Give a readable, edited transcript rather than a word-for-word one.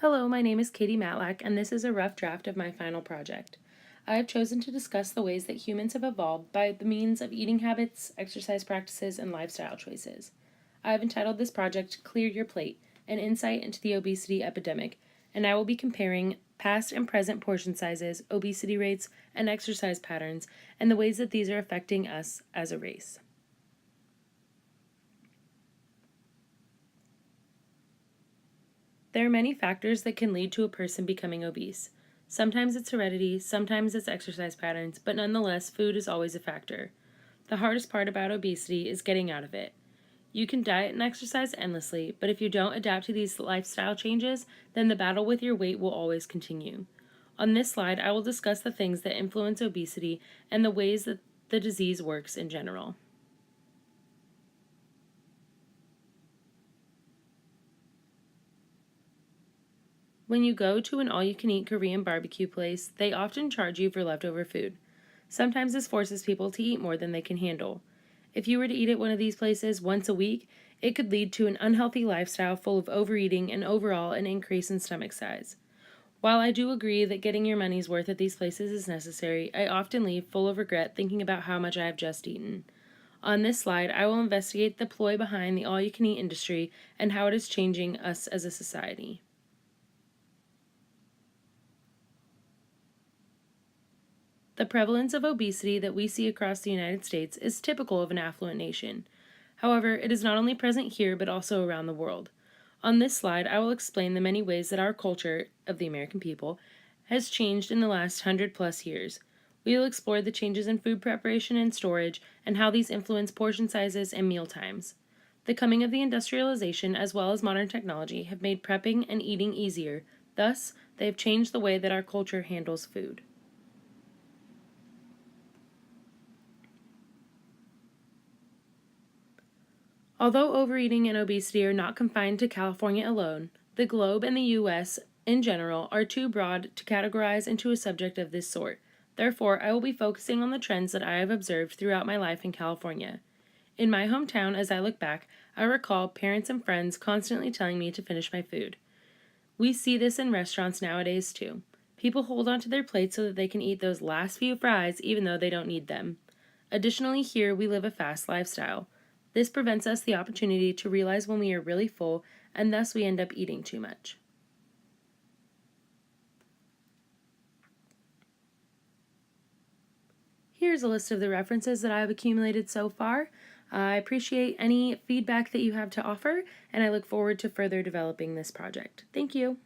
Hello, my name is Katie Matlack, and this is a rough draft of my final project. I have chosen to discuss the ways that humans have evolved by the means of eating habits, exercise practices, and lifestyle choices. I have entitled this project Clear Your Plate, an insight into the obesity epidemic, and I will be comparing past and present portion sizes, obesity rates, and exercise patterns, and the ways that these are affecting us as a race. There are many factors that can lead to a person becoming obese. Sometimes it's heredity, sometimes it's exercise patterns, but nonetheless, food is always a factor. The hardest part about obesity is getting out of it. You can diet and exercise endlessly, but if you don't adapt to these lifestyle changes, then the battle with your weight will always continue. On this slide, I will discuss the things that influence obesity and the ways that the disease works in general. When you go to an all-you-can-eat Korean barbecue place, they often charge you for leftover food. Sometimes this forces people to eat more than they can handle. If you were to eat at one of these places once a week, it could lead to an unhealthy lifestyle full of overeating and overall an increase in stomach size. While I do agree that getting your money's worth at these places is necessary, I often leave full of regret thinking about how much I have just eaten. On this slide, I will investigate the ploy behind the all-you-can-eat industry and how it is changing us as a society. The prevalence of obesity that we see across the United States is typical of an affluent nation. However, it is not only present here but also around the world. On this slide, I will explain the many ways that our culture, of the American people, has changed in the last 100+ years. We will explore the changes in food preparation and storage and how these influence portion sizes and meal times. The coming of the industrialization as well as modern technology have made prepping and eating easier. Thus, they have changed the way that our culture handles food. Although overeating and obesity are not confined to California alone, the globe and the U.S. in general are too broad to categorize into a subject of this sort. Therefore, I will be focusing on the trends that I have observed throughout my life in California. In my hometown, as I look back, I recall parents and friends constantly telling me to finish my food. We see this in restaurants nowadays too. People hold onto their plates so that they can eat those last few fries even though they don't need them. Additionally, here we live a fast lifestyle. This prevents us the opportunity to realize when we are really full, and thus we end up eating too much. Here's a list of the references that I have accumulated so far. I appreciate any feedback that you have to offer, and I look forward to further developing this project. Thank you.